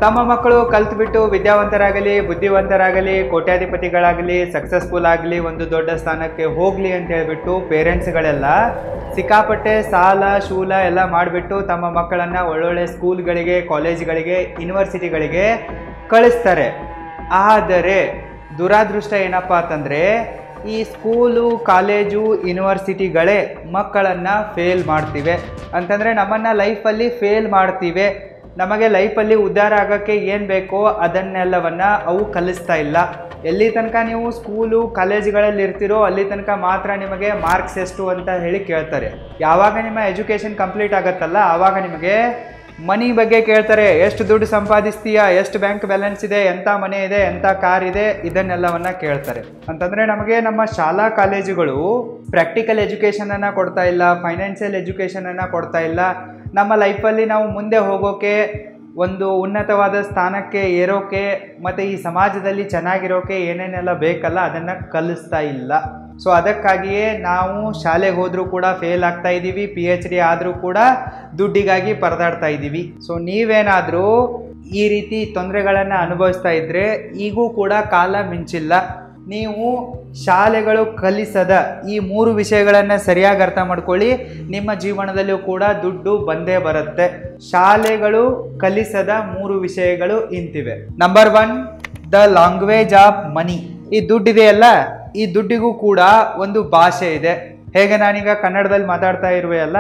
ತಮ್ಮ ಮಕ್ಕಳು ಕಲ್ತ್ಬಿಟ್ಟು ವಿದ್ಯಾವಂತರಾಗಲಿ, ಬುದ್ಧಿವಂತರಾಗಲಿ, ಕೋಟ್ಯಾಧಿಪತಿಗಳಾಗಲಿ, ಸಕ್ಸಸ್ಫುಲ್ ಆಗಲಿ, ಒಂದು ದೊಡ್ಡ ಸ್ಥಾನಕ್ಕೆ ಹೋಗಲಿ ಅಂತ ಹೇಳ್ಬಿಟ್ಟು ಪೇರೆಂಟ್ಸ್ಗಳೆಲ್ಲ ಸಿಕ್ಕಾಪಟ್ಟೆ ಸಾಲ ಶೂಲ ಎಲ್ಲ ಮಾಡಿಬಿಟ್ಟು ತಮ್ಮ ಮಕ್ಕಳನ್ನು ಒಳ್ಳೊಳ್ಳೆ ಸ್ಕೂಲ್ಗಳಿಗೆ, ಕಾಲೇಜ್ಗಳಿಗೆ, ಯೂನಿವರ್ಸಿಟಿಗಳಿಗೆ ಕಳಿಸ್ತಾರೆ. ಆದರೆ ದುರಾದೃಷ್ಟ ಏನಪ್ಪ ಅಂತಂದರೆ ಈ ಸ್ಕೂಲು, ಕಾಲೇಜು, ಯೂನಿವರ್ಸಿಟಿಗಳೇ ಮಕ್ಕಳನ್ನು ಫೇಲ್ ಮಾಡ್ತಿವೆ. ಅಂತಂದರೆ ನಮ್ಮನ್ನು ಲೈಫಲ್ಲಿ ಫೇಲ್ ಮಾಡ್ತಿವೆ. ನಮಗೆ ಲೈಫಲ್ಲಿ ಉದ್ಧಾರ ಆಗೋಕ್ಕೆ ಏನು ಬೇಕೋ ಅದನ್ನೆಲ್ಲವನ್ನು ಅವು ಕಲಿಸ್ತಾ ಇಲ್ಲ. ಎಲ್ಲಿ ತನಕ ನೀವು ಸ್ಕೂಲು, ಕಾಲೇಜುಗಳಲ್ಲಿ ಇರ್ತೀರೋ ಅಲ್ಲಿ ತನಕ ಮಾತ್ರ ನಿಮಗೆ ಮಾರ್ಕ್ಸ್ ಎಷ್ಟು ಅಂತ ಹೇಳಿ ಕೇಳ್ತಾರೆ. ಯಾವಾಗ ನಿಮ್ಮ ಎಜುಕೇಷನ್ ಕಂಪ್ಲೀಟ್ ಆಗುತ್ತಲ್ಲ ಆವಾಗ ನಿಮಗೆ ಮನಿ ಬಗ್ಗೆ ಕೇಳ್ತಾರೆ. ಎಷ್ಟು ದುಡ್ಡು ಸಂಪಾದಿಸ್ತೀಯಾ, ಎಷ್ಟು ಬ್ಯಾಂಕ್ ಬ್ಯಾಲೆನ್ಸ್ ಇದೆ, ಎಂಥ ಮನೆ ಇದೆ, ಎಂಥ ಕಾರ್ ಇದೆ, ಇದನ್ನೆಲ್ಲವನ್ನು ಕೇಳ್ತಾರೆ. ಅಂತಂದರೆ ನಮಗೆ ನಮ್ಮ ಶಾಲಾ ಕಾಲೇಜುಗಳು ಪ್ರಾಕ್ಟಿಕಲ್ ಎಜುಕೇಷನನ್ನು ಕೊಡ್ತಾ ಇಲ್ಲ, ಫೈನಾನ್ಷಿಯಲ್ ಎಜುಕೇಷನನ್ನು ಕೊಡ್ತಾ ಇಲ್ಲ. ನಮ್ಮ ಲೈಫಲ್ಲಿ ನಾವು ಮುಂದೆ ಹೋಗೋಕ್ಕೆ, ಒಂದು ಉನ್ನತವಾದ ಸ್ಥಾನಕ್ಕೆ ಏರೋಕೆ ಮತ್ತು ಈ ಸಮಾಜದಲ್ಲಿ ಚೆನ್ನಾಗಿರೋಕೆ ಏನೇನೆಲ್ಲ ಬೇಕಲ್ಲ ಅದನ್ನು ಕಲಿಸ್ತಾ ಇಲ್ಲ. ಸೊ ಅದಕ್ಕಾಗಿಯೇ ನಾವು ಶಾಲೆಗೆ ಹೋದರೂ ಕೂಡ ಫೇಲ್ ಆಗ್ತಾ ಇದ್ದೀವಿ, PhD ಆದರೂ ಕೂಡ ದುಡ್ಡಿಗಾಗಿ ಪರದಾಡ್ತಾ ಇದ್ದೀವಿ. ಸೊ ನೀವೇನಾದರೂ ಈ ರೀತಿ ತೊಂದರೆಗಳನ್ನು ಅನುಭವಿಸ್ತಾ ಇದ್ದರೆ ಈಗೂ ಕೂಡ ಕಾಲ ಮಿಂಚಿಲ್ಲ. ನೀವು ಶಾಲೆಗಳು ಕಲಿಸದ ಈ 3 ವಿಷಯಗಳನ್ನು ಸರಿಯಾಗಿ ಅರ್ಥ ಮಾಡ್ಕೊಳ್ಳಿ. ನಿಮ್ಮ ಜೀವನದಲ್ಲಿಯೂ ಕೂಡ ದುಡ್ಡು ಬಂದೇ ಬರುತ್ತೆ. ಶಾಲೆಗಳು ಕಲಿಸದ 3 ವಿಷಯಗಳು ಇಂತಿವೆ. Number 1, the language of money. ಈ ದುಡ್ಡಿದೆಯಲ್ಲ, ಈ ದುಡ್ಡಿಗೂ ಕೂಡ ಒಂದು ಭಾಷೆ ಇದೆ. ಹೇಗೆ ನಾನೀಗ ಕನ್ನಡದಲ್ಲಿ ಮಾತಾಡ್ತಾ ಇರುವೆಯಲ್ಲ,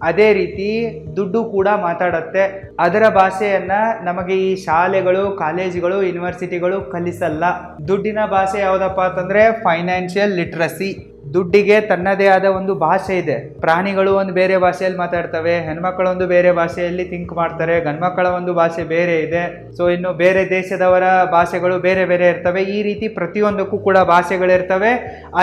ಅದೇ ರೀತಿ ದುಡ್ಡು ಕೂಡ ಮಾತಾಡುತ್ತೆ. ಅದರ ಭಾಷೆಯನ್ನು ನಮಗೆ ಈ ಶಾಲೆಗಳು, ಕಾಲೇಜುಗಳು, ಯೂನಿವರ್ಸಿಟಿಗಳು ಕಲಿಸಲ್ಲ. ದುಡ್ಡಿನ ಭಾಷೆ ಯಾವುದಪ್ಪ ಅಂತಂದರೆ ಫೈನಾನ್ಷಿಯಲ್ ಲಿಟ್ರಸಿ. ದುಡ್ಡಿಗೆ ತನ್ನದೇ ಆದ ಒಂದು ಭಾಷೆ ಇದೆ. ಪ್ರಾಣಿಗಳು ಒಂದು ಬೇರೆ ಭಾಷೆಯಲ್ಲಿ ಮಾತಾಡ್ತವೆ, ಹೆಣ್ಮಕ್ಳು ಒಂದು ಬೇರೆ ಭಾಷೆಯಲ್ಲಿ ಥಿಂಕ್ ಮಾಡ್ತಾರೆ, ಗಂಡ್ಮಕ್ಕಳ ಒಂದು ಭಾಷೆ ಬೇರೆ ಇದೆ. ಸೊ ಇನ್ನು ಬೇರೆ ದೇಶದವರ ಭಾಷೆಗಳು ಬೇರೆ ಬೇರೆ ಇರ್ತವೆ. ಈ ರೀತಿ ಪ್ರತಿಯೊಂದಕ್ಕೂ ಕೂಡ ಭಾಷೆಗಳಿರ್ತವೆ.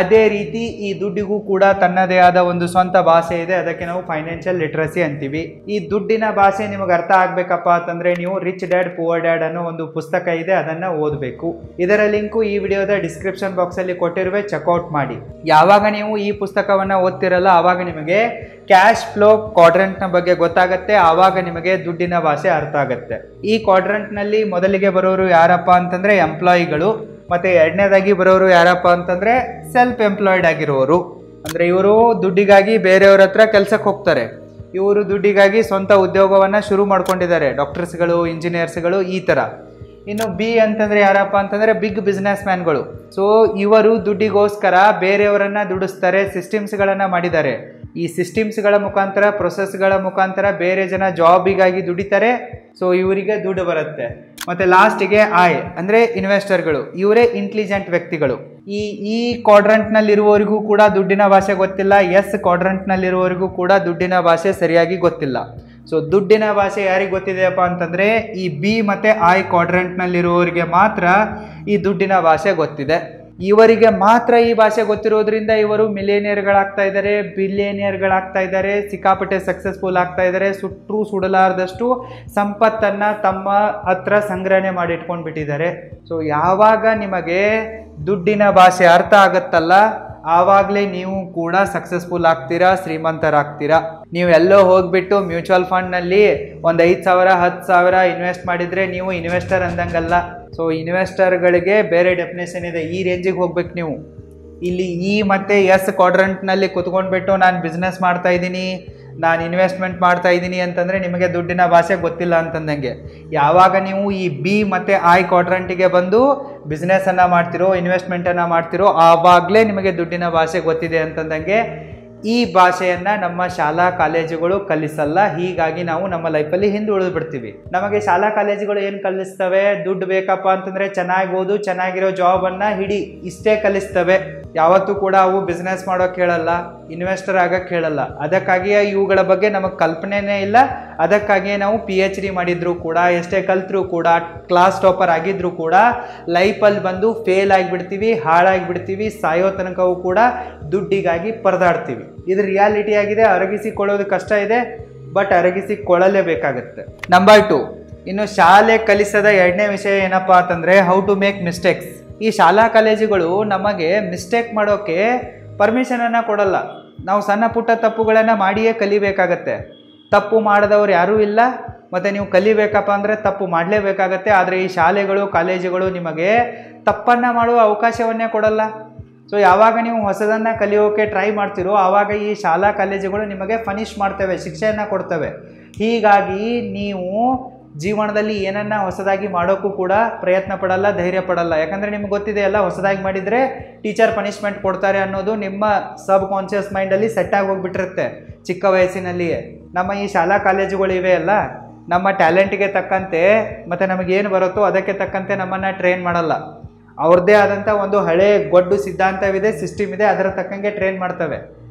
ಅದೇ ರೀತಿ ಈ ದುಡ್ಡಿಗೂ ಕೂಡ ತನ್ನದೇ ಆದ ಒಂದು ಸ್ವಂತ ಭಾಷೆ ಇದೆ. ಅದಕ್ಕೆ ನಾವು ಫೈನಾನ್ಷಿಯಲ್ ಲಿಟ್ರಸಿ ಅಂತೀವಿ. ಈ ದುಡ್ಡಿನ ಭಾಷೆ ನಿಮಗೆ ಅರ್ಥ ಆಗ್ಬೇಕಪ್ಪ ಅಂತಂದ್ರೆ ನೀವು ರಿಚ್ ಡ್ಯಾಡ್ ಪುವರ್ ಡ್ಯಾಡ್ ಅನ್ನೋ ಒಂದು ಪುಸ್ತಕ ಇದೆ, ಅದನ್ನ ಓದಬೇಕು. ಇದರ ಲಿಂಕು ಈ ವಿಡಿಯೋದ ಡಿಸ್ಕ್ರಿಪ್ಷನ್ ಬಾಕ್ಸ್ ಅಲ್ಲಿ ಕೊಟ್ಟಿರುವೆ, ಚೆಕ್ಔಟ್ ಮಾಡಿ. ಯಾವಾಗ ನೀವು ಈ ಪುಸ್ತಕವನ್ನ ಓದ್ತಿರಲ್ಲ ಆವಾಗ ನಿಮಗೆ ಕ್ಯಾಶ್ ಫ್ಲೋ ಕ್ವಾಡ್ರೆಂಟ್ ನ ಬಗ್ಗೆ ಗೊತ್ತಾಗುತ್ತೆ. ಆವಾಗ ನಿಮಗೆ ದುಡ್ಡಿನ ಭಾಷೆ ಅರ್ಥ ಆಗುತ್ತೆ. ಈ ಕ್ವಾಡ್ರೆಂಟ್ ನಲ್ಲಿ ಮೊದಲಿಗೆ ಬರೋರು ಯಾರಪ್ಪ ಅಂತಂದ್ರೆ ಎಂಪ್ಲಾಯಿಗಳು, ಮತ್ತೆ ಎರಡನೇದಾಗಿ ಬರೋರು ಯಾರಪ್ಪ ಅಂತಂದ್ರೆ ಸೆಲ್ಫ್ ಎಂಪ್ಲಾಯ್ಡ್ ಆಗಿರೋರು. ಅಂದ್ರೆ ಇವರು ದುಡ್ಡಿಗಾಗಿ ಬೇರೆಯವ್ರ ಹತ್ರ ಕೆಲ್ಸಕ್ಕೆ ಹೋಗ್ತಾರೆ. ಇವರು ದುಡ್ಡಿಗಾಗಿ ಸ್ವಂತ ಉದ್ಯೋಗವನ್ನ ಶುರು ಮಾಡ್ಕೊಂಡಿದ್ದಾರೆ, ಡಾಕ್ಟರ್ಸ್ಗಳು, ಇಂಜಿನಿಯರ್ಸ್ಗಳು, ಈ ತರ. ಇನ್ನು ಬಿ ಅಂತಂದ್ರೆ ಯಾರಪ್ಪ ಅಂತಂದ್ರೆ ಬಿಗ್ ಬಿಸ್ನೆಸ್ ಮ್ಯಾನ್ಗಳು. ಸೊ ಇವರು ದುಡ್ಡಿಗೋಸ್ಕರ ಬೇರೆಯವರನ್ನ ದುಡಿಸ್ತಾರೆ, ಸಿಸ್ಟಮ್ಸ್ಗಳನ್ನ ಮಾಡಿದ್ದಾರೆ. ಈ ಸಿಸ್ಟಮ್ಸ್ಗಳ ಮುಖಾಂತರ, ಪ್ರೊಸೆಸ್ಗಳ ಮುಖಾಂತರ ಬೇರೆ ಜನ ಜಾಬಿಗಾಗಿ ದುಡಿತಾರೆ. ಸೊ ಇವರಿಗೆ ದುಡ್ಡು ಬರುತ್ತೆ. ಮತ್ತೆ ಲಾಸ್ಟಿಗೆ ಐ ಅಂದ್ರೆ ಇನ್ವೆಸ್ಟರ್ಗಳು. ಇವರೇ ಇಂಟೆಲಿಜೆಂಟ್ ವ್ಯಕ್ತಿಗಳು. ಈ ಕ್ವಾಡ್ರೆಂಟ್ ನಲ್ಲಿ ಇರುವವರಿಗೂ ಕೂಡ ದುಡ್ಡಿನ ಭಾಷೆ ಗೊತ್ತಿಲ್ಲ. ಎಸ್ ಕ್ವಾಡ್ರೆಂಟ್ ನಲ್ಲಿ ಇರುವವರಿಗೂ ಕೂಡ ದುಡ್ಡಿನ ಭಾಷೆ ಸರಿಯಾಗಿ ಗೊತ್ತಿಲ್ಲ. ಸೊ ದುಡ್ಡಿನ ಭಾಷೆ ಯಾರಿಗೆ ಗೊತ್ತಿದೆಯಪ್ಪ ಅಂತಂದ್ರೆ ಈ ಬಿ ಮತ್ತೆ ಐ ಕ್ವಾಡ್ರೆಂಟ್ ನಲ್ಲಿರುವವರಿಗೆ ಮಾತ್ರ ಈ ದುಡ್ಡಿನ ಭಾಷೆ ಗೊತ್ತಿದೆ. ಇವರಿಗೆ ಮಾತ್ರ ಈ ಭಾಷೆ ಗೊತ್ತಿರೋದ್ರಿಂದ ಇವರು ಮಿಲಿಯನಿಯರ್ಗಳಾಗ್ತಾ ಇದ್ದಾರೆ, ಬಿಲಿಯನಿಯರ್ಗಳಾಗ್ತಾ ಇದ್ದಾರೆ, ಸಿಕ್ಕಾಪಟ್ಟೆ ಸಕ್ಸಸ್ಫುಲ್ ಆಗ್ತಾ ಇದ್ದಾರೆ. ಸುಟ್ಟರೂ ಸುಡಲಾರದಷ್ಟು ಸಂಪತ್ತನ್ನ ತಮ್ಮ ಹತ್ರ ಸಂಗ್ರಹಣೆ ಮಾಡಿ ಇಟ್ಕೊಂಡ್ಬಿಟ್ಟಿದ್ದಾರೆ. ಸೊ ಯಾವಾಗ ನಿಮಗೆ ದುಡ್ಡಿನ ಭಾಷೆ ಅರ್ಥ ಆಗುತ್ತಲ್ಲ ಆವಾಗಲೇ ನೀವು ಕೂಡ ಸಕ್ಸಸ್ಫುಲ್ ಆಗ್ತೀರಾ, ಶ್ರೀಮಂತರಾಗ್ತೀರಾ. ನೀವು ಎಲ್ಲೋ ಹೋಗ್ಬಿಟ್ಟು ಮ್ಯೂಚುವಲ್ ಫಂಡ್ನಲ್ಲಿ ಒಂದು 5,000 10,000 ಇನ್ವೆಸ್ಟ್ ಮಾಡಿದರೆ ನೀವು ಇನ್ವೆಸ್ಟರ್ ಅಂದಂಗಲ್ಲ. ಸೊ ಇನ್ವೆಸ್ಟರ್ಗಳಿಗೆ ಬೇರೆ ಡೆಫಿನೇಷನ್ ಇದೆ. ಈ ರೇಂಜಿಗೆ ಹೋಗ್ಬೇಕು ನೀವು. ಇಲ್ಲಿ ಇ ಮತ್ತು ಎಸ್ ಕ್ವಾಡ್ರೆಂಟ್ನಲ್ಲಿ ಕುತ್ಕೊಂಡ್ಬಿಟ್ಟು ನಾನು ಬಿಸ್ನೆಸ್ ಮಾಡ್ತಾ ಇದ್ದೀನಿ, ನಾನು ಇನ್ವೆಸ್ಟ್ಮೆಂಟ್ ಮಾಡ್ತಾ ಇದ್ದೀನಿ ಅಂತಂದರೆ ನಿಮಗೆ ದುಡ್ಡಿನ ಭಾಷೆ ಗೊತ್ತಿಲ್ಲ ಅಂತಂದಂಗೆ. ಯಾವಾಗ ನೀವು ಈ ಬಿ ಮತ್ತು ಐ ಕ್ವಾಡ್ರೆಂಟಿಗೆ ಬಂದು ಬಿಸ್ನೆಸ್ಸನ್ನು ಮಾಡ್ತಿರೋ, ಇನ್ವೆಸ್ಟ್ಮೆಂಟನ್ನು ಮಾಡ್ತಿರೋ ಆವಾಗಲೇ ನಿಮಗೆ ದುಡ್ಡಿನ ಭಾಷೆ ಗೊತ್ತಿದೆ ಅಂತಂದಂಗೆ. ಈ ಭಾಷೆಯನ್ನು ನಮ್ಮ ಶಾಲಾ ಕಾಲೇಜುಗಳು ಕಲಿಸಲ್ಲ. ಹೀಗಾಗಿ ನಾವು ನಮ್ಮ ಲೈಫಲ್ಲಿ ಹಿಂದೆ ಉಳಿದು ಬಿಡ್ತೀವಿ. ನಮಗೆ ಶಾಲಾ ಕಾಲೇಜುಗಳು ಏನು ಕಲಿಸ್ತವೆ? ದುಡ್ಡು ಬೇಕಪ್ಪ ಅಂತಂದರೆ ಚೆನ್ನಾಗಿ ಓದು, ಚೆನ್ನಾಗಿರೋ ಜಾಬನ್ನು ಹಿಡಿ, ಇಷ್ಟೇ ಕಲಿಸ್ತವೆ. ಯಾವತ್ತೂ ಕೂಡ ಅವು ಬಿಸ್ನೆಸ್ ಮಾಡೋಕ್ಕೆ ಹೇಳಲ್ಲ, ಇನ್ವೆಸ್ಟರ್ ಆಗಕ್ಕೆ ಹೇಳಲ್ಲ. ಅದಕ್ಕಾಗಿಯೇ ಇವುಗಳ ಬಗ್ಗೆ ನಮಗೆ ಕಲ್ಪನೆನೇ ಇಲ್ಲ. ಅದಕ್ಕಾಗಿಯೇ ನಾವು PhD ಮಾಡಿದ್ರು ಕೂಡ, ಎಷ್ಟೇ ಕಲ್ತರೂ ಕೂಡ, ಕ್ಲಾಸ್ ಟಾಪರ್ ಆಗಿದ್ರು ಕೂಡ ಲೈಫಲ್ಲಿ ಬಂದು ಫೇಲ್ ಆಗಿಬಿಡ್ತೀವಿ, ಹಾಳಾಗಿಬಿಡ್ತೀವಿ. ಸಾಯೋ ತನಕವೂ ಕೂಡ ದುಡ್ಡಿಗಾಗಿ ಪರದಾಡ್ತೀವಿ. ಇದು ರಿಯಾಲಿಟಿ ಆಗಿದೆ. ಅರಗಿಸಿಕೊಳ್ಳೋದು ಕಷ್ಟ ಇದೆ, ಬಟ್ ಅರಗಿಸಿಕೊಳ್ಳಲೇಬೇಕಾಗುತ್ತೆ. ನಂಬರ್ 2, ಇನ್ನು ಶಾಲೆ ಕಲಿಸದ ಎರಡನೇ ವಿಷಯ ಏನಪ್ಪಾ ಅಂತಂದರೆ ಹೌ ಟು ಮೇಕ್ ಮಿಸ್ಟೇಕ್ಸ್. ಈ ಶಾಲಾ ಕಾಲೇಜುಗಳು ನಮಗೆ ಮಿಸ್ಟೇಕ್ ಮಾಡೋಕ್ಕೆ ಪರ್ಮಿಷನನ್ನು ಕೊಡಲ್ಲ. ನಾವು ಸಣ್ಣ ಪುಟ್ಟ ತಪ್ಪುಗಳನ್ನು ಮಾಡಿಯೇ ಕಲಿಬೇಕಾಗತ್ತೆ. ತಪ್ಪು ಮಾಡಿದವರು ಯಾರೂ ಇಲ್ಲ, ಮತ್ತು ನೀವು ಕಲಿಬೇಕಪ್ಪ ಅಂದರೆ ತಪ್ಪು ಮಾಡಲೇಬೇಕಾಗತ್ತೆ. ಆದರೆ ಈ ಶಾಲೆಗಳು ಕಾಲೇಜುಗಳು ನಿಮಗೆ ತಪ್ಪನ್ನು ಮಾಡುವ ಅವಕಾಶವನ್ನೇ ಕೊಡಲ್ಲ. ಸೊ ಯಾವಾಗ ನೀವು ಹೊಸದನ್ನು ಕಲಿಯೋಕೆ ಟ್ರೈ ಮಾಡ್ತೀರೋ ಆವಾಗ ಈ ಶಾಲಾ ಕಾಲೇಜುಗಳು ನಿಮಗೆ ಪನಿಷ್ ಮಾಡ್ತವೆ, ಶಿಕ್ಷೆಯನ್ನು ಕೊಡ್ತವೆ. ಹೀಗಾಗಿ ನೀವು ಜೀವನದಲ್ಲಿ ಏನನ್ನ ಹೊಸದಾಗಿ ಮಾಡೋಕ್ಕೂ ಕೂಡ ಪ್ರಯತ್ನ ಪಡಲ್ಲ, ಧೈರ್ಯ ಪಡಲ್ಲ. ಯಾಕಂದರೆ ನಿಮ್ಗೆ ಗೊತ್ತಿದೆ ಅಲ್ಲ, ಹೊಸದಾಗಿ ಮಾಡಿದರೆ ಟೀಚರ್ ಪನಿಷ್ಮೆಂಟ್ ಕೊಡ್ತಾರೆ ಅನ್ನೋದು ನಿಮ್ಮ ಸಬ್ ಕಾನ್ಷಿಯಸ್ ಮೈಂಡಲ್ಲಿ ಸೆಟ್ ಆಗಿ ಹೋಗ್ಬಿಟ್ಟಿರುತ್ತೆ ಚಿಕ್ಕ ವಯಸ್ಸಿನಲ್ಲಿಯೇ. ನಮ್ಮ ಈ ಶಾಲಾ ಕಾಲೇಜುಗಳು ಇವೆ ಅಲ್ಲ, ನಮ್ಮ ಟ್ಯಾಲೆಂಟ್ಗೆ ತಕ್ಕಂತೆ ಮತ್ತು ನಮಗೇನು ಬರುತ್ತೋ ಅದಕ್ಕೆ ತಕ್ಕಂತೆ ನಮ್ಮನ್ನು ಟ್ರೈನ್ ಮಾಡಲ್ಲ. ಅವ್ರದ್ದೇ ಆದಂಥ ಒಂದು ಹಳೆ ಗೊಡ್ಡು ಸಿದ್ಧಾಂತವಿದೆ, ಸಿಸ್ಟಮ್ ಇದೆ, ಅದರ ತಕ್ಕಂಗೆ ಟ್ರೈನ್ ಮಾಡ್ತವೆ.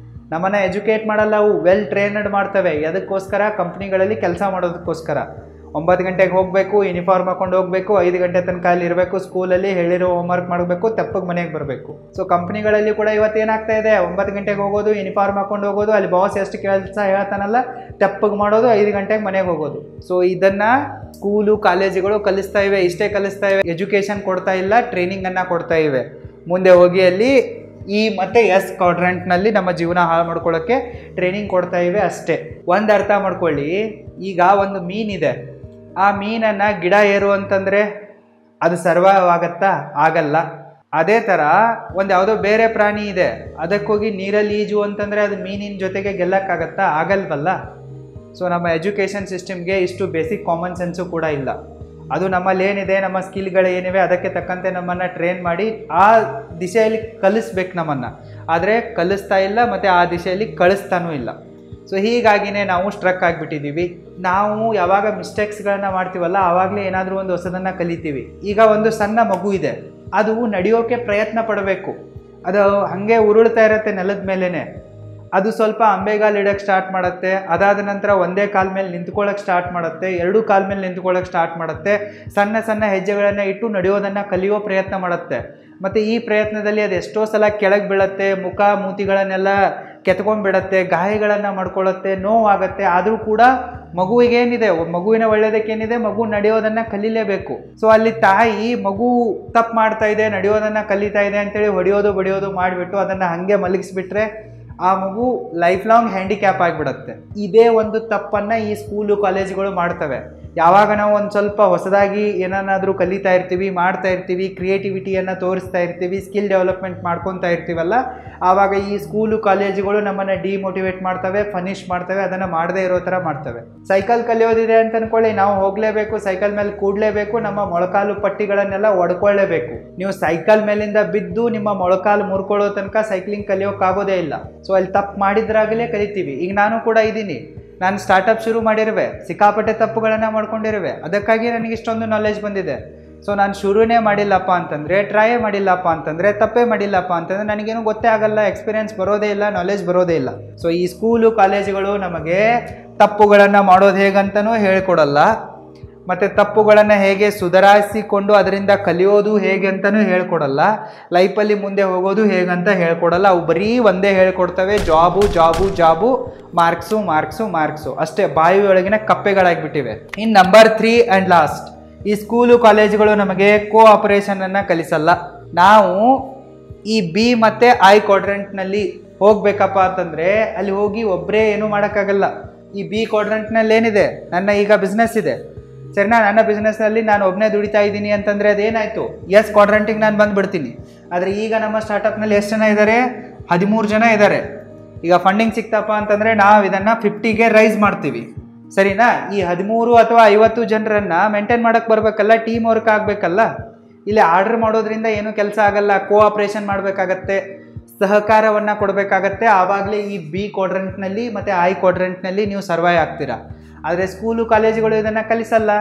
ನಮ್ಮನ್ನು ಎಜುಕೇಟ್ ಮಾಡಲ್ಲ, ಅವು ವೆಲ್ ಟ್ರೈನ್ಡ್ ಮಾಡ್ತವೆ. ಅದಕ್ಕೋಸ್ಕರ ಕಂಪ್ನಿಗಳಲ್ಲಿ ಕೆಲಸ ಮಾಡೋದಕ್ಕೋಸ್ಕರ 9 ಗಂಟೆಗೆ ಹೋಗಬೇಕು, ಯೂನಿಫಾರ್ಮ್ ಹಾಕೊಂಡು ಹೋಗಬೇಕು, 5 ಗಂಟೆ ತನಕ ಅಲ್ಲಿ ಇರಬೇಕು, ಸ್ಕೂಲಲ್ಲಿ ಹೇಳಿರೋ ಹೋಮ್ವರ್ಕ್ ಮಾಡಬೇಕು, ತೆಪ್ಪಗೆ ಮನೆಗೆ ಬರಬೇಕು. ಸೊ ಕಂಪ್ನಿಗಳಲ್ಲಿ ಕೂಡ ಇವತ್ತೇನಾಗ್ತಾ ಇದೆ, 9 ಗಂಟೆಗೆ ಹೋಗೋದು, ಯೂನಿಫಾರ್ಮ್ ಹಾಕೊಂಡು ಹೋಗೋದು, ಅಲ್ಲಿ ಬಾಸ್ ಎಷ್ಟು ಕೆಲಸ ಹೇಳ್ತಾನಲ್ಲ ತೆಪ್ಪಗೆ ಮಾಡೋದು, 5 ಗಂಟೆಗೆ ಮನೆಗೆ ಹೋಗೋದು. ಸೊ ಇದನ್ನು ಸ್ಕೂಲು ಕಾಲೇಜುಗಳು ಕಲಿಸ್ತಾ ಇವೆ, ಇಷ್ಟೇ ಕಲಿಸ್ತಾ ಇವೆ. ಎಜುಕೇಷನ್ ಕೊಡ್ತಾ ಇಲ್ಲ, ಟ್ರೈನಿಂಗನ್ನು ಕೊಡ್ತಾ ಇವೆ. ಮುಂದೆ ಹೋಗಿ ಅಲ್ಲಿ ಈ ಮತ್ತು ಎಸ್ ಕ್ವಾಡ್ರೆಂಟ್ನಲ್ಲಿ ನಮ್ಮ ಜೀವನ ಹಾಳು ಮಾಡ್ಕೊಳ್ಳೋಕ್ಕೆ ಟ್ರೈನಿಂಗ್ ಕೊಡ್ತಾ ಇವೆ ಅಷ್ಟೇ. ಒಂದು ಅರ್ಥ ಮಾಡ್ಕೊಳ್ಳಿ, ಈಗ ಒಂದು ಮೀನಿದೆ, ಆ ಮೀನನ್ನು ಗಿಡ ಏರು ಅಂತಂದರೆ ಅದು ಸರ್ವೈವ್ ಆಗತ್ತಾ? ಆಗಲ್ಲ. ಅದೇ ಥರ ಒಂದು ಯಾವುದೋ ಬೇರೆ ಪ್ರಾಣಿ ಇದೆ, ಅದಕ್ಕೋಗಿ ನೀರಲ್ಲಿ ಈಜು ಅಂತಂದರೆ ಅದು ಮೀನಿನ ಜೊತೆಗೆ ಗೆಲ್ಲಕ್ಕಾಗತ್ತಾ? ಆಗಲ್ವಲ್ಲ. ಸೊ ನಮ್ಮ ಎಜುಕೇಷನ್ ಸಿಸ್ಟಮ್ಗೆ ಇಷ್ಟು ಬೇಸಿಕ್ ಕಾಮನ್ ಸೆನ್ಸು ಕೂಡ ಇಲ್ಲ. ಅದು ನಮ್ಮಲ್ಲಿ ಏನಿದೆ, ನಮ್ಮ ಸ್ಕಿಲ್ಗಳು ಏನಿವೆ ಅದಕ್ಕೆ ತಕ್ಕಂತೆ ನಮ್ಮನ್ನು ಟ್ರೈನ್ ಮಾಡಿ ಆ ದಿಶೆಯಲ್ಲಿ ಕಲಿಸ್ಬೇಕು ನಮ್ಮನ್ನು. ಆದರೆ ಕಲಿಸ್ತಾ ಇಲ್ಲ ಮತ್ತು ಆ ದಿಶೆಯಲ್ಲಿ ಕಳಿಸ್ತಾನೂ ಇಲ್ಲ. ಸೊ ಹೀಗಾಗಿನೇ ನಾವು ಸ್ಟ್ರಕ್ ಆಗಿಬಿಟ್ಟಿದ್ದೀವಿ. ನಾವು ಯಾವಾಗ ಮಿಸ್ಟೇಕ್ಸ್ಗಳನ್ನು ಮಾಡ್ತೀವಲ್ಲ ಆವಾಗಲೇ ಏನಾದರೂ ಒಂದು ಹೊಸದನ್ನು ಕಲಿತೀವಿ. ಈಗ ಒಂದು ಸಣ್ಣ ಮಗು ಇದೆ, ಅದು ನಡೆಯೋಕ್ಕೆ ಪ್ರಯತ್ನ ಪಡಬೇಕು. ಅದು ಹಾಗೆ ಉರುಳ್ತಾ ಇರುತ್ತೆ ನೆಲದ ಮೇಲೇ. ಅದು ಸ್ವಲ್ಪ ಅಂಬೆಗಾಲು ಇಡೋಕ್ಕೆ ಸ್ಟಾರ್ಟ್ ಮಾಡುತ್ತೆ, ಅದಾದ ನಂತರ ಒಂದೇ ಕಾಲ ಮೇಲೆ ನಿಂತ್ಕೊಳ್ಳೋಕ್ಕೆ ಸ್ಟಾರ್ಟ್ ಮಾಡುತ್ತೆ, 2 ಕಾಲ ಮೇಲೆ ನಿಂತ್ಕೊಳ್ಳೋಕ್ಕೆ ಸ್ಟಾರ್ಟ್ ಮಾಡುತ್ತೆ, ಸಣ್ಣ ಸಣ್ಣ ಹೆಜ್ಜೆಗಳನ್ನು ಇಟ್ಟು ನಡೆಯೋದನ್ನು ಕಲಿಯೋ ಪ್ರಯತ್ನ ಮಾಡುತ್ತೆ. ಮತ್ತು ಈ ಪ್ರಯತ್ನದಲ್ಲಿ ಅದು ಎಷ್ಟೋ ಸಲ ಕೆಳಗೆ ಬೀಳುತ್ತೆ, ಮುಖ ಮೂತಿಗಳನ್ನೆಲ್ಲ ಕೆತ್ಕೊಂಡ್ಬಿಡತ್ತೆ, ಗಾಯಗಳನ್ನು ಮಾಡ್ಕೊಳ್ಳುತ್ತೆ, ನೋವಾಗುತ್ತೆ. ಆದರೂ ಕೂಡ ಮಗುವಿಗೇನಿದೆ, ಮಗುವಿನ ಒಳ್ಳೆಯದಕ್ಕೇನಿದೆ, ಮಗು ನಡೆಯೋದನ್ನು ಕಲೀಲೇಬೇಕು. ಸೊ ಅಲ್ಲಿ ತಾಯಿ ಮಗು ತಪ್ಪು ಮಾಡ್ತಾ ಇದೆ, ನಡೆಯೋದನ್ನು ಕಲಿತಾ ಇದೆ ಅಂತೇಳಿ ಹೊಡೆಯೋದು ಬಡಿಯೋದು ಮಾಡಿಬಿಟ್ಟು ಅದನ್ನು ಹಾಗೆ ಮಲಗಿಸ್ಬಿಟ್ರೆ ಆ ಮಗು ಲೈಫ್ ಲಾಂಗ್ ಹ್ಯಾಂಡಿಕ್ಯಾಪ್ ಆಗಿಬಿಡುತ್ತೆ. ಇದೇ ಒಂದು ತಪ್ಪನ್ನು ಈ ಸ್ಕೂಲು ಕಾಲೇಜುಗಳು ಮಾಡ್ತವೆ. ಯಾವಾಗ ನಾವು ಒಂದು ಸ್ವಲ್ಪ ಹೊಸದಾಗಿ ಏನನ್ನಾದರೂ ಕಲಿತಾ ಇರ್ತೀವಿ, ಮಾಡ್ತಾ ಇರ್ತೀವಿ, ಕ್ರಿಯೇಟಿವಿಟಿಯನ್ನು ತೋರಿಸ್ತಾ ಇರ್ತೀವಿ, ಸ್ಕಿಲ್ ಡೆವಲಪ್ಮೆಂಟ್ ಮಾಡ್ಕೊತಾ ಇರ್ತೀವಲ್ಲ, ಆವಾಗ ಈ ಸ್ಕೂಲು ಕಾಲೇಜುಗಳು ನಮ್ಮನ್ನು ಡಿಮೋಟಿವೇಟ್ ಮಾಡ್ತವೆ, ಫನಿಷ್ ಮಾಡ್ತವೆ, ಅದನ್ನು ಮಾಡದೇ ಇರೋ ಥರ ಮಾಡ್ತವೆ. ಸೈಕಲ್ ಕಲಿಯೋದಿದೆ ಅಂತ ಅಂದ್ಕೊಳ್ಳಿ, ನಾವು ಹೋಗಲೇಬೇಕು, ಸೈಕಲ್ ಮೇಲೆ ಕೂಡಲೇಬೇಕು, ನಮ್ಮ ಮೊಳಕಾಲು ಪಟ್ಟಿಗಳನ್ನೆಲ್ಲ ಒಡ್ಕೊಳ್ಳೇಬೇಕು. ನೀವು ಸೈಕಲ್ ಮೇಲಿಂದ ಬಿದ್ದು ನಿಮ್ಮ ಮೊಳಕಾಲು ಮುರ್ಕೊಳ್ಳೋ ತನಕ ಸೈಕ್ಲಿಂಗ್ ಕಲಿಯೋಕ್ಕಾಗೋದೇ ಇಲ್ಲ. ಸೊ ಅಲ್ಲಿ ತಪ್ಪು ಮಾಡಿದ್ರಾಗಲೇ ಕಲಿತೀವಿ. ಈಗ ನಾನು ಕೂಡ ಇದ್ದೀನಿ, ನಾನು ಸ್ಟಾರ್ಟಪ್ ಶುರು ಮಾಡಿರುವೆ, ಸಿಕ್ಕಾಪಟ್ಟೆ ತಪ್ಪುಗಳನ್ನು ಮಾಡ್ಕೊಂಡಿರುವೆ, ಅದಕ್ಕಾಗಿ ನನಗೆ ಇಷ್ಟೊಂದು ನಾಲೆಜ್ ಬಂದಿದೆ. ಸೊ ನಾನು ಶುರುನೇ ಮಾಡಿಲ್ಲಪ್ಪ ಅಂತಂದರೆ, ಟ್ರೈ ಮಾಡಿಲ್ಲಪ್ಪ ಅಂತಂದರೆ, ತಪ್ಪೇ ಮಾಡಿಲ್ಲಪ್ಪ ಅಂತಂದರೆ ನನಗೇನು ಗೊತ್ತೇ ಆಗಲ್ಲ, ಎಕ್ಸ್ಪೀರಿಯನ್ಸ್ ಬರೋದೇ ಇಲ್ಲ, ನಾಲೆಜ್ ಬರೋದೇ ಇಲ್ಲ. ಸೊ ಈ ಸ್ಕೂಲು ಕಾಲೇಜುಗಳು ನಮಗೆ ತಪ್ಪುಗಳನ್ನು ಮಾಡೋದು ಹೇಗಂತನೂ ಹೇಳ್ಕೊಡಲ್ಲ, ಮತ್ತು ತಪ್ಪುಗಳನ್ನು ಹೇಗೆ ಸುಧಾರಿಸಿಕೊಂಡು ಅದರಿಂದ ಕಲಿಯೋದು ಹೇಗೆ ಅಂತಲೂ ಹೇಳ್ಕೊಡಲ್ಲ, ಲೈಫಲ್ಲಿ ಮುಂದೆ ಹೋಗೋದು ಹೇಗಂತ ಹೇಳ್ಕೊಡಲ್ಲ. ಅವು ಬರೀ ಒಂದೇ ಹೇಳ್ಕೊಡ್ತವೆ, job job job, marks marks marks ಅಷ್ಟೇ, ಬಾಯಿ ಒಳಗಿನ ಕಪ್ಪೆಗಳಾಗಿಬಿಟ್ಟಿವೆ. ಇನ್ನು ನಂಬರ್ 3 ಆ್ಯಂಡ್ ಲಾಸ್ಟ್, ಈ ಸ್ಕೂಲು ಕಾಲೇಜುಗಳು ನಮಗೆ ಕೋಆಪರೇಷನನ್ನು ಕಲಿಸಲ್ಲ. ನಾವು ಈ ಬಿ ಮತ್ತು ಐ ಕ್ವಾಡ್ರೆಂಟ್ನಲ್ಲಿ ಹೋಗಬೇಕಪ್ಪ ಅಂತಂದರೆ ಅಲ್ಲಿ ಹೋಗಿ ಒಬ್ಬರೇ ಏನೂ ಮಾಡೋಕ್ಕಾಗಲ್ಲ. ಈ ಬಿ ಕ್ವಾಡ್ರೆಂಟ್ನಲ್ಲಿ ಏನಿದೆ, ನನ್ನ ಈಗ ಬಿಸ್ನೆಸ್ ಇದೆ ಸರಿನಾ, ನನ್ನ ಬಿಸ್ನೆಸ್ನಲ್ಲಿ ನಾನು ಒಬ್ಬನೇ ದುಡಿತಾ ಇದ್ದೀನಿ ಅಂತಂದರೆ ಅದೇನಾಯಿತು, ಎಸ್ ಕ್ವಾಡ್ರೆಂಟಿಗೆ ನಾನು ಬಂದುಬಿಡ್ತೀನಿ. ಆದರೆ ಈಗ ನಮ್ಮ ಸ್ಟಾರ್ಟಪ್ನಲ್ಲಿ ಎಷ್ಟು ಜನ ಇದ್ದಾರೆ, 13 ಜನ ಇದ್ದಾರೆ. ಈಗ ಫಂಡಿಂಗ್ ಸಿಕ್ತಪ್ಪ ಅಂತಂದರೆ ನಾವು ಇದನ್ನು 50ಗೆ ರೈಸ್ ಮಾಡ್ತೀವಿ ಸರಿನಾ. ಈ 13 ಅಥವಾ 50 ಜನರನ್ನು ಮೇಂಟೈನ್ ಮಾಡೋಕ್ಕೆ ಬರಬೇಕಲ್ಲ, ಟೀಮ್ ವರ್ಕ್ ಆಗಬೇಕಲ್ಲ. ಇಲ್ಲಿ ಆರ್ಡರ್ ಮಾಡೋದ್ರಿಂದ ಏನೂ ಕೆಲಸ ಆಗಲ್ಲ, ಕೋಆಪ್ರೇಷನ್ ಮಾಡಬೇಕಾಗತ್ತೆ, ಸಹಕಾರವನ್ನು ಕೊಡಬೇಕಾಗತ್ತೆ. ಆವಾಗಲೇ ಈ ಬಿ ಕ್ವಾಡ್ರೆಂಟ್ನಲ್ಲಿ ಮತ್ತು ಐ ಕ್ವಾಡ್ರೆಂಟ್ನಲ್ಲಿ ನೀವು ಸರ್ವೈವ್ ಆಗ್ತೀರಾ. ಆದರೆ ಸ್ಕೂಲು ಕಾಲೇಜುಗಳು ಇದನ್ನು ಕಲಿಸಲ್ಲ.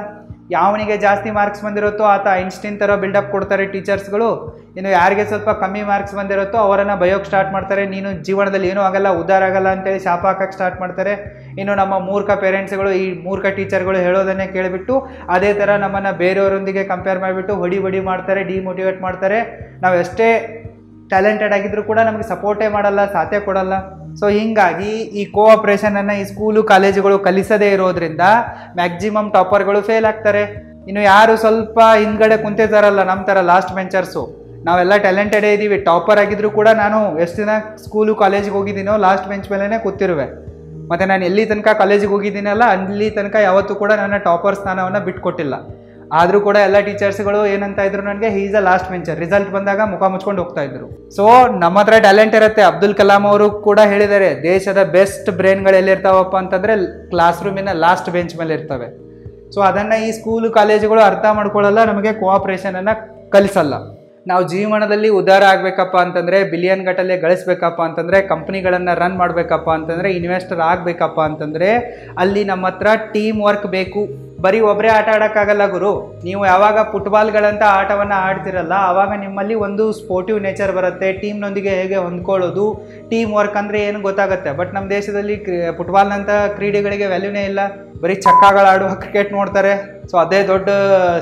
ಯಾವನಿಗೆ ಜಾಸ್ತಿ ಮಾರ್ಕ್ಸ್ ಬಂದಿರುತ್ತೋ ಆತ ಐನ್ಸ್ಟೀನ್ ಥರ ಬಿಲ್ಡಪ್ ಕೊಡ್ತಾರೆ ಟೀಚರ್ಸ್ಗಳು. ಇನ್ನು ಯಾರಿಗೆ ಸ್ವಲ್ಪ ಕಮ್ಮಿ ಮಾರ್ಕ್ಸ್ ಬಂದಿರುತ್ತೋ ಅವರನ್ನು ಬಯೋಕ್ಕೆ ಸ್ಟಾರ್ಟ್ ಮಾಡ್ತಾರೆ, ನೀನು ಜೀವನದಲ್ಲಿ ಏನೂ ಆಗಲ್ಲ, ಉದ್ಧಾರ ಆಗಲ್ಲ ಅಂತೇಳಿ ಶಾಪ ಹಾಕಕ್ಕೆ ಸ್ಟಾರ್ಟ್ ಮಾಡ್ತಾರೆ. ಇನ್ನು ನಮ್ಮ ಮೂರ್ಖ ಪೇರೆಂಟ್ಸ್ಗಳು, ಈ ಮೂರ್ಖ ಟೀಚರ್ಗಳು ಹೇಳೋದನ್ನೇ ಕೇಳಿಬಿಟ್ಟು ಅದೇ ಥರ ನಮ್ಮನ್ನು ಬೇರೆಯವರೊಂದಿಗೆ ಕಂಪೇರ್ ಮಾಡಿಬಿಟ್ಟು ಹೊಡಿ ಮಾಡ್ತಾರೆ, ಡಿಮೋಟಿವೇಟ್ ಮಾಡ್ತಾರೆ. ನಾವು ಎಷ್ಟೇ ಟ್ಯಾಲೆಂಟೆಡ್ ಆಗಿದ್ರೂ ಕೂಡ ನಮಗೆ ಸಪೋರ್ಟೇ ಮಾಡಲ್ಲ, ಸಾಥೇ ಕೊಡಲ್ಲ. ಸೊ ಹೀಗಾಗಿ ಈ ಕೋಆಪ್ರೇಷನನ್ನು ಈ ಸ್ಕೂಲು ಕಾಲೇಜುಗಳು ಕಲಿಸದೇ ಇರೋದ್ರಿಂದ ಮ್ಯಾಕ್ಸಿಮಮ್ ಟಾಪರ್ಗಳು ಫೇಲ್ ಆಗ್ತಾರೆ. ಇನ್ನು ಯಾರು ಸ್ವಲ್ಪ ಹಿಂದ್ಗಡೆ ಕುಂತಿದ್ದಾರಲ್ಲ, ನಮ್ಮ ಥರ ಲಾಸ್ಟ್ ಬೆಂಚರ್ಸು, ನಾವೆಲ್ಲ ಟ್ಯಾಲೆಂಟೆಡೇ ಇದ್ದೀವಿ, ಟಾಪರ್ ಆಗಿದ್ರು ಕೂಡ ನಾನು ಎಷ್ಟು ದಿನ ಸ್ಕೂಲು ಕಾಲೇಜಿಗೆ ಹೋಗಿದ್ದೀನೋ ಲಾಸ್ಟ್ ಬೆಂಚ್ ಮೇಲೇ ಕೂತಿರುವೆ. ಮತ್ತು ನಾನು ಎಲ್ಲಿ ತನಕ ಕಾಲೇಜಿಗೆ ಹೋಗಿದ್ದೀನಲ್ಲ ಅಲ್ಲಿ ತನಕ ಯಾವತ್ತೂ ಕೂಡ ನನ್ನ ಟಾಪರ್ ಸ್ಥಾನವನ್ನು ಬಿಟ್ಕೊಟ್ಟಿಲ್ಲ. ಆದರೂ ಕೂಡ ಎಲ್ಲ ಟೀಚರ್ಸ್ಗಳು ಏನಂತ ಇದ್ರು ನನಗೆ he is a last bencher. Result ಬಂದಾಗ ಮುಖ ಮುಚ್ಕೊಂಡು ಹೋಗ್ತಾ ಇದ್ರು. ಸೊ ನಮ್ಮ ಹತ್ರ ಟ್ಯಾಲೆಂಟ್ ಇರುತ್ತೆ. ಅಬ್ದುಲ್ ಕಲಾಂ ಅವರು ಕೂಡ ಹೇಳಿದ್ದಾರೆ, ದೇಶದ ಬೆಸ್ಟ್ ಬ್ರೈನ್ಗಳು ಎಲ್ಲಿರ್ತಾವಪ್ಪ ಅಂತಂದರೆ ಕ್ಲಾಸ್ ರೂಮಿನ ಲಾಸ್ಟ್ ಬೆಂಚ್ ಮೇಲೆ ಇರ್ತವೆ. ಸೊ ಅದನ್ನು ಈ ಸ್ಕೂಲು ಕಾಲೇಜುಗಳು ಅರ್ಥ ಮಾಡ್ಕೊಳ್ಳಲ್ಲ, ನಮಗೆ ಕೋಆಪ್ರೇಷನನ್ನು ಕಲಿಸಲ್ಲ. ನಾವು ಜೀವನದಲ್ಲಿ ಉದ್ಧಾರ ಆಗಬೇಕಪ್ಪ ಅಂತಂದರೆ, ಬಿಲಿಯನ್ ಗಟ್ಟಲೆ ಗಳಿಸ್ಬೇಕಪ್ಪ ಅಂತಂದರೆ, ಕಂಪ್ನಿಗಳನ್ನು ರನ್ ಮಾಡಬೇಕಪ್ಪ ಅಂತಂದರೆ, ಇನ್ವೆಸ್ಟರ್ ಆಗಬೇಕಪ್ಪ ಅಂತಂದರೆ ಅಲ್ಲಿ ನಮ್ಮ ಹತ್ರ ಟೀಮ್ ವರ್ಕ್ ಬೇಕು. ಬರೀ ಒಬ್ಬರೇ ಆಟ ಆಡೋಕ್ಕಾಗಲ್ಲ ಗುರು. ನೀವು ಯಾವಾಗ ಫುಟ್ಬಾಲ್ಗಳಂತ ಆಟವನ್ನು ಆಡ್ತಿರಲ್ಲ ಆವಾಗ ನಿಮ್ಮಲ್ಲಿ ಒಂದು ಸ್ಪೋರ್ಟಿವ್ ನೇಚರ್ ಬರುತ್ತೆ. ಟೀಮ್ನೊಂದಿಗೆ ಹೇಗೆ ಹೊಂದ್ಕೊಳ್ಳೋದು, ಟೀಮ್ ವರ್ಕ್ ಅಂದರೆ ಏನು ಗೊತ್ತಾಗುತ್ತೆ. ಬಟ್ ನಮ್ಮ ದೇಶದಲ್ಲಿ ಫುಟ್ಬಾಲ್ನಂಥ ಕ್ರೀಡೆಗಳಿಗೆ ವ್ಯಾಲ್ಯೂನೇ ಇಲ್ಲ. ಬರೀ ಚಕ್ಕಗಳಾಡುವ ಕ್ರಿಕೆಟ್ ನೋಡ್ತಾರೆ. ಸೊ ಅದೇ ದೊಡ್ಡ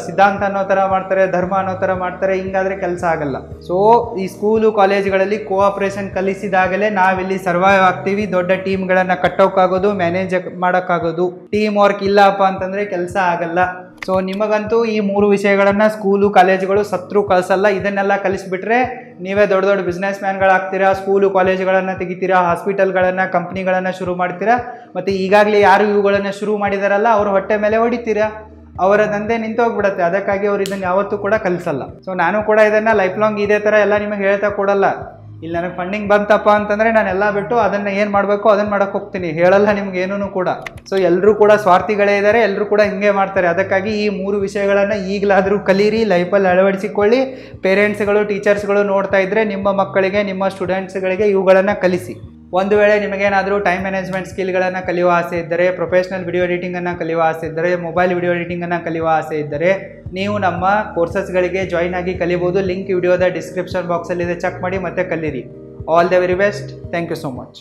ಸಿದ್ಧಾಂತ ಅನ್ನೋ ಥರ ಮಾಡ್ತಾರೆ, ಧರ್ಮ ಅನ್ನೋ ಥರ ಮಾಡ್ತಾರೆ. ಹಿಂಗಾದರೆ ಕೆಲಸ ಆಗಲ್ಲ. ಸೊ ಈ ಸ್ಕೂಲು ಕಾಲೇಜುಗಳಲ್ಲಿ ಕೋಆಪ್ರೇಷನ್ ಕಲಿಸಿದಾಗಲೇ ನಾವಿಲ್ಲಿ ಸರ್ವೈವ್ ಆಗ್ತೀವಿ. ದೊಡ್ಡ ಟೀಮ್ಗಳನ್ನು ಕಟ್ಟೋಕ್ಕಾಗೋದು, ಮ್ಯಾನೇಜ್ ಮಾಡೋಕ್ಕಾಗೋದು. ಟೀಮ್ ವರ್ಕ್ ಇಲ್ಲಪ್ಪ ಅಂತಂದರೆ ಕೆಲಸ ಆಗಲ್ಲ. ಸೊ ನಿಮಗಂತೂ ಈ 3 ವಿಷಯಗಳನ್ನು ಸ್ಕೂಲು ಕಾಲೇಜುಗಳು ಸತ್ರು ಕಳಿಸಲ್ಲ. ಇದನ್ನೆಲ್ಲ ಕಲಿಸ್ಬಿಟ್ರೆ ನೀವೇ ದೊಡ್ಡ ದೊಡ್ಡ ಬಿಸ್ನೆಸ್ ಮ್ಯಾನ್ಗಳಾಗ್ತೀರಾ, ಸ್ಕೂಲು ಕಾಲೇಜುಗಳನ್ನು ತೆಗಿತೀರಾ, ಹಾಸ್ಪಿಟಲ್ಗಳನ್ನು, ಕಂಪ್ನಿಗಳನ್ನು ಶುರು ಮಾಡ್ತೀರಾ. ಮತ್ತು ಈಗಾಗಲೇ ಯಾರು ಇವುಗಳನ್ನು ಶುರು ಮಾಡಿದಾರಲ್ಲ ಅವ್ರ ಹೊಟ್ಟೆ ಮೇಲೆ ಹೊಡಿತೀರಾ. ಅವರ ದಂಧೆ ನಿಂತೋಗ್ಬಿಡುತ್ತೆ. ಅದಕ್ಕಾಗಿ ಅವ್ರು ಇದನ್ನು ಯಾವತ್ತೂ ಕೂಡ ಕಲಿಸಲ್ಲ. ಸೊ ನಾನು ಕೂಡ ಇದನ್ನು ಲೈಫ್ ಲಾಂಗ್ ಇದೇ ಥರ ಎಲ್ಲ ನಿಮಗೆ ಹೇಳ್ತಾ ಕೊಡಲ್ಲ. ಇಲ್ಲಿ ನನಗೆ ಫಂಡಿಂಗ್ ಬಂತಪ್ಪ ಅಂತಂದರೆ ನಾನೆಲ್ಲ ಬಿಟ್ಟು ಅದನ್ನು ಏನು ಮಾಡಬೇಕು ಅದನ್ನು ಮಾಡೋಕ್ಕೆ ಹೋಗ್ತೀನಿ, ಹೇಳಲ್ಲ ನಿಮ್ಗೆ ಏನೂ ಕೂಡ. ಸೊ ಎಲ್ಲರೂ ಕೂಡ ಸ್ವಾರ್ಥಿಗಳೇ ಇದ್ದಾರೆ, ಎಲ್ಲರೂ ಕೂಡ ಹಿಂಗೆ ಮಾಡ್ತಾರೆ. ಅದಕ್ಕಾಗಿ ಈ 3 ವಿಷಯಗಳನ್ನು ಈಗಲಾದರೂ ಕಲೀರಿ, ಲೈಫಲ್ಲಿ ಅಳವಡಿಸಿಕೊಳ್ಳಿ. ಪೇರೆಂಟ್ಸ್ಗಳು, ಟೀಚರ್ಸ್ಗಳು ನೋಡ್ತಾ ಇದ್ದರೆ ನಿಮ್ಮ ಮಕ್ಕಳಿಗೆ, ನಿಮ್ಮ ಸ್ಟೂಡೆಂಟ್ಸ್ಗಳಿಗೆ ಇವುಗಳನ್ನು ಕಲಿಸಿ. ಒಂದು ವೇಳೆ ನಿಮಗೇನಾದರೂ ಟೈಮ್ ಮ್ಯಾನೇಜ್ಮೆಂಟ್ ಸ್ಕಿಲ್ಗಳನ್ನು ಕಲಿಯುವ ಆಸೆ ಇದ್ದರೆ, ಪ್ರೊಫೆಷ್ನಲ್ ವಿಡಿಯೋ ಎಡಿಟಿಂಗನ್ನು ಕಲಿಯುವ ಆಸೆ ಇದ್ದರೆ, ಮೊಬೈಲ್ ವಿಡಿಯೋ ಎಡಿಟಿಂಗನ್ನು ಕಲಿಯುವ ಆಸೆ ಇದ್ದರೆ ನೀವು ನಮ್ಮ ಕೋರ್ಸಸ್ಗಳಿಗೆ ಜಾಯ್ನ್ ಆಗಿ ಕಲಿಬೋದು. ಲಿಂಕ್ ವಿಡಿಯೋದ ಡಿಸ್ಕ್ರಿಪ್ಷನ್ ಬಾಕ್ಸಲ್ಲಿದೆ, ಚೆಕ್ ಮಾಡಿ ಮತ್ತೆ ಕಲೀರಿ. All the very best. Thank you so much.